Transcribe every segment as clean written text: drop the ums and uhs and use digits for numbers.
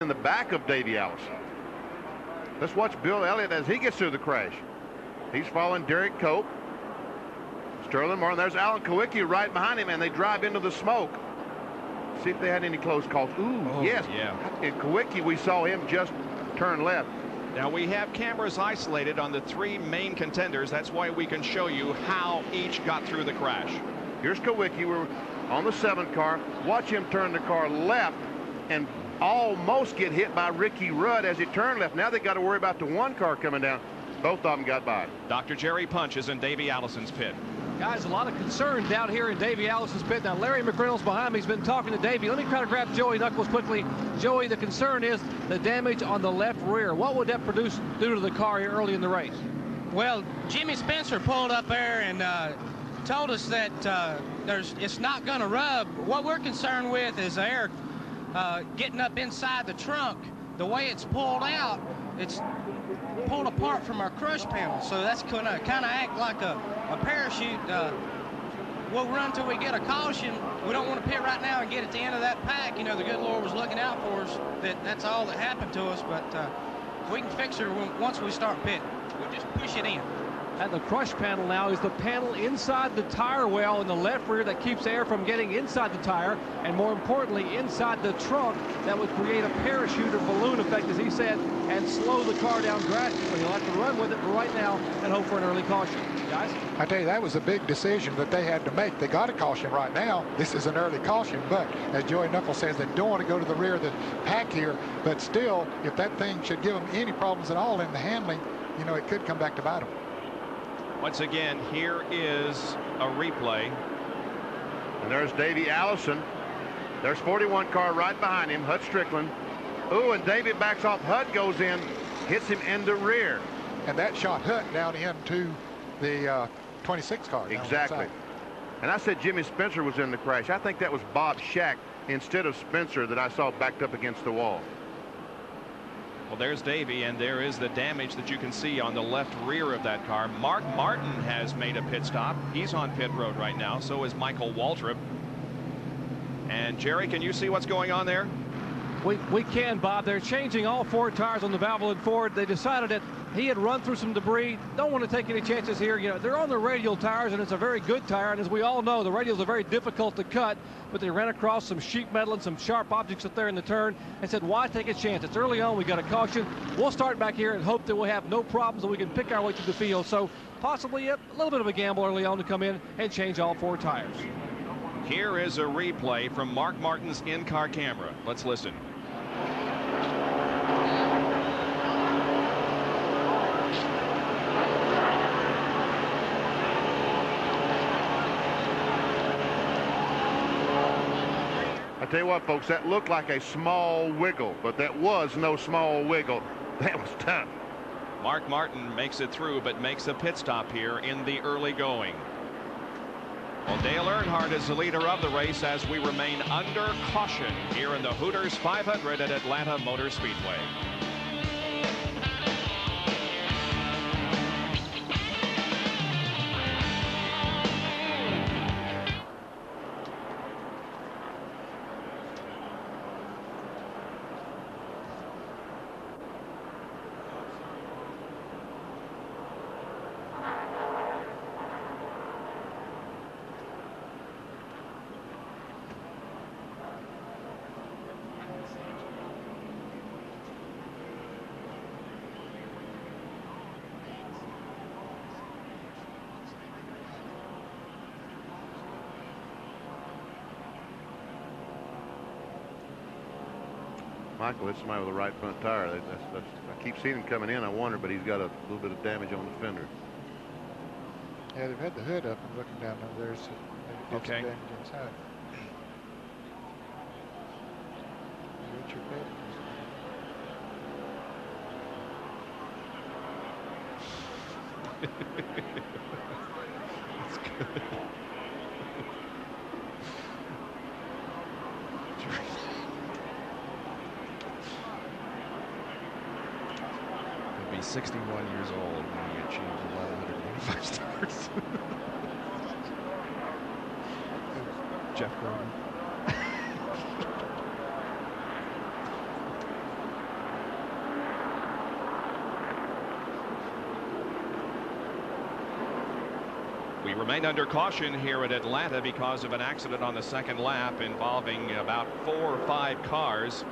in the back of Davey Allison. Let's watch Bill Elliott as he gets through the crash. He's following Derek Cope. Sterling Martin. There's Alan Kowicki right behind him, and they drive into the smoke. See if they had any close calls. Ooh, yes. Yeah. In Kowicki, we saw him just turn left. Now we have cameras isolated on the three main contenders. That's why we can show you how each got through the crash. Here's Kowicki. We're on the 7 car. Watch him turn the car left and almost get hit by Ricky Rudd as he turned left. Now they got to worry about the 1 car coming down. Both of them got by. Dr. Jerry Punch is in Davey Allison's pit. Guys, a lot of concern down here in Davey Allison's pit. Now, Larry McReynolds behind me has been talking to Davey. Let me try to grab Joey Knuckles quickly. Joey, the concern is the damage on the left rear. What would that do to the car here early in the race? Well, Jimmy Spencer pulled up there and told us that it's not going to rub. What we're concerned with is air getting up inside the trunk. The way it's pulled out, it's pulled apart from our crush panel, so that's going to kind of act like a parachute. We'll run till we get a caution. We don't want to pit right now and get at the end of that pack. You know, the good Lord was looking out for us. That's all that happened to us, but we can fix her once we start pitting. We'll just push it in. And the crush panel now is the panel inside the tire well in the left rear that keeps air from getting inside the tire, and more importantly, inside the trunk that would create a parachute or balloon effect, as he said, and slow the car down drastically. He'll have to run with it right now and hope for an early caution. Guys? I tell you, that was a big decision that they had to make. They got a caution right now. This is an early caution, but as Joey Knuckles says, they don't want to go to the rear of the pack here, but still, if that thing should give them any problems at all in the handling, you know, it could come back to bite them. Once again, here is a replay. And there's Davey Allison. There's 41 car right behind him, Hud Strickland. Ooh, and Davey backs off. Hud goes in, hits him in the rear. And that shot Hud down into the 26 car. Exactly. And I said Jimmy Spencer was in the crash. I think that was Bob Shack instead of Spencer that I saw backed up against the wall. Well, there's Davey, and there is the damage that you can see on the left rear of that car. Mark Martin has made a pit stop. He's on pit road right now. So is Michael Waltrip. And Jerry, can you see what's going on there? We can, Bob. They're changing all 4 tires on the Valvoline Ford. They decided that he had run through some debris. Don't want to take any chances here. You know, they're on the radial tires, and it's a very good tire. And as we all know, the radials are very difficult to cut. But they ran across some sheet metal and some sharp objects up there in the turn and said, why take a chance? It's early on. We got a caution. We'll start back here and hope that we'll have no problems and we can pick our way through the field. So possibly a little bit of a gamble early on to come in and change all 4 tires. Here is a replay from Mark Martin's in-car camera. Let's listen. I tell you what, folks, that looked like a small wiggle, but that was no small wiggle. That was tough. Mark Martin makes it through, but makes a pit stop here in the early going. Well, Dale Earnhardt is the leader of the race as we remain under caution here in the Hooters 500 at Atlanta Motor Speedway. Michael hit somebody with the right front tire. I keep seeing him coming in. I wonder, but he's got a little bit of damage on the fender. Yeah, they've had the hood up and looking down there. There's maybe okay. Some damage inside. Richard That's good. He'll be 61 years old when he achieves 1,185 stars. Jeff Gordon. We remain under caution here at Atlanta because of an accident on the second lap involving about 4 or 5 cars.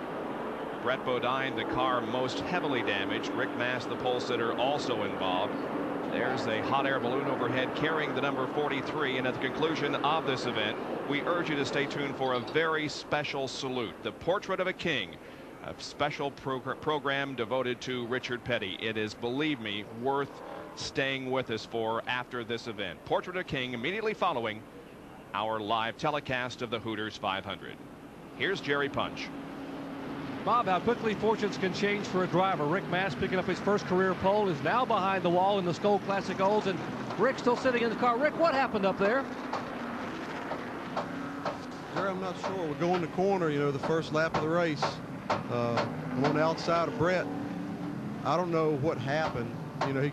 Brett Bodine, the car most heavily damaged. Rick Mast, the pole sitter, also involved. There's a hot air balloon overhead carrying the number 43. And at the conclusion of this event, we urge you to stay tuned for a very special salute. The Portrait of a King, a special program devoted to Richard Petty. It is, believe me, worth staying with us for after this event. Portrait of a King immediately following our live telecast of the Hooters 500. Here's Jerry Punch. Bob, how quickly fortunes can change for a driver. Rick Mast picking up his first career pole is now behind the wall in the Skoal Classic Olds, and Rick still sitting in the car. Rick, what happened up there? Jerry, I'm not sure. We're going the corner, you know, the first lap of the race. I'm on the outside of Brett. I don't know what happened. You know,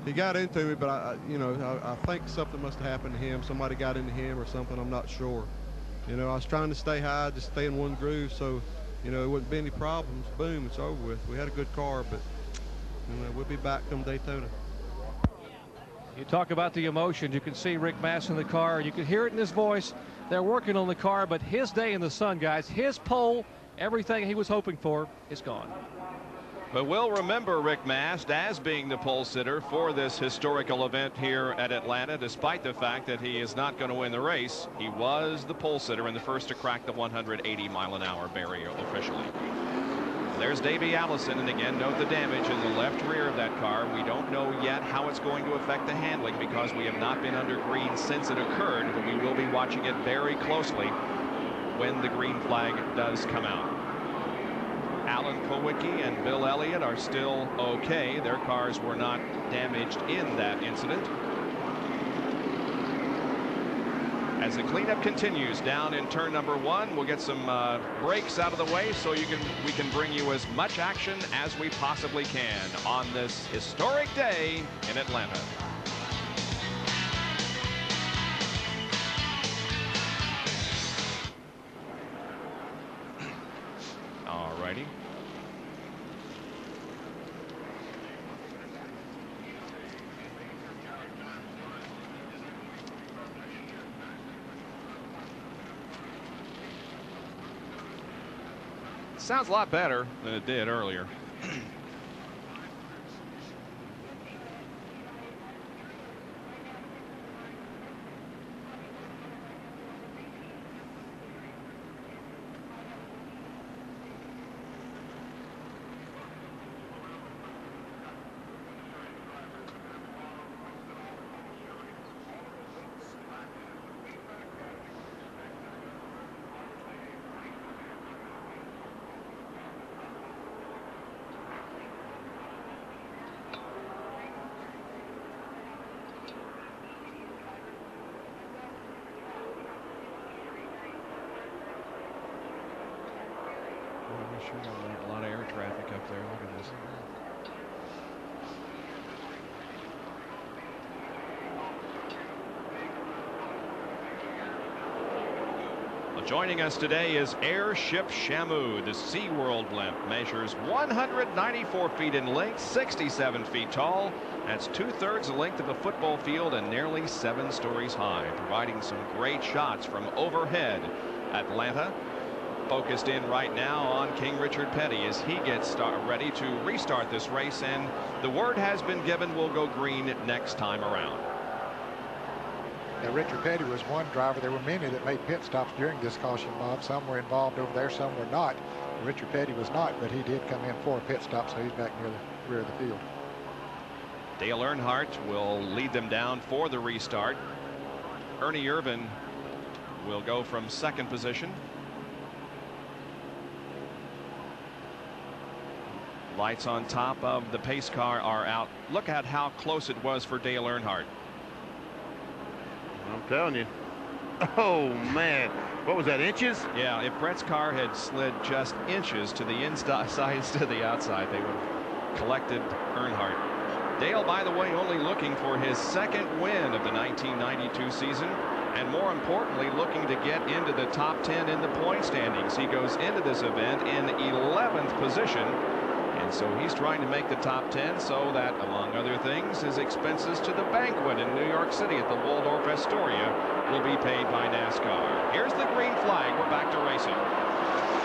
he got into me, but I think something must have happened to him. Somebody got into him or something. I'm not sure. You know, I was trying to stay high, just stay in one groove, so you know, it wouldn't be any problems. Boom, it's over with. We had a good car, but you know, we'll be back come Daytona. You talk about the emotion. You can see Rick Mast in the car. You can hear it in his voice. They're working on the car, but his day in the sun, guys, his pole, everything he was hoping for is gone. But we'll remember Rick Mast as being the pole sitter for this historical event here at Atlanta, despite the fact that he is not going to win the race. He was the pole sitter and the first to crack the 180-mile-an-hour barrier officially. There's Davey Allison, and again, note the damage in the left rear of that car. We don't know yet how it's going to affect the handling because we have not been under green since it occurred, but we will be watching it very closely when the green flag does come out. Alan Kowicki and Bill Elliott are still okay. Their cars were not damaged in that incident. As the cleanup continues down in turn number 1, we'll get some brakes out of the way so we can bring you as much action as we possibly can on this historic day in Atlanta. All righty. Sounds a lot better than it did earlier. Sure, a lot of air traffic up there. Look at this. Well, joining us today is Airship Shamu. The SeaWorld blimp measures 194 feet in length, 67 feet tall. That's 2/3 the length of a football field and nearly 7 stories high, providing some great shots from overhead Atlanta. Focused in right now on King Richard Petty as he gets ready to restart this race, and the word has been given we'll go green next time around. Now, Richard Petty was one driver. There were many that made pit stops during this caution, Bob. Some were involved over there, some were not. Richard Petty was not, but he did come in for a pit stop, so he's back near the rear of the field. Dale Earnhardt will lead them down for the restart. Ernie Irvan will go from second position. Lights on top of the pace car are out. Look at how close it was for Dale Earnhardt. I'm telling you. Oh, man. What was that, inches? Yeah, if Brett's car had slid just inches to the inside to the outside, they would have collected Earnhardt. Dale, by the way, only looking for his second win of the 1992 season, and more importantly, looking to get into the top 10 in the point standings. He goes into this event in 11th position. And so he's trying to make the top 10 so that, among other things, his expenses to the banquet in New York City at the Waldorf Astoria will be paid by NASCAR. Here's the green flag. We're back to racing.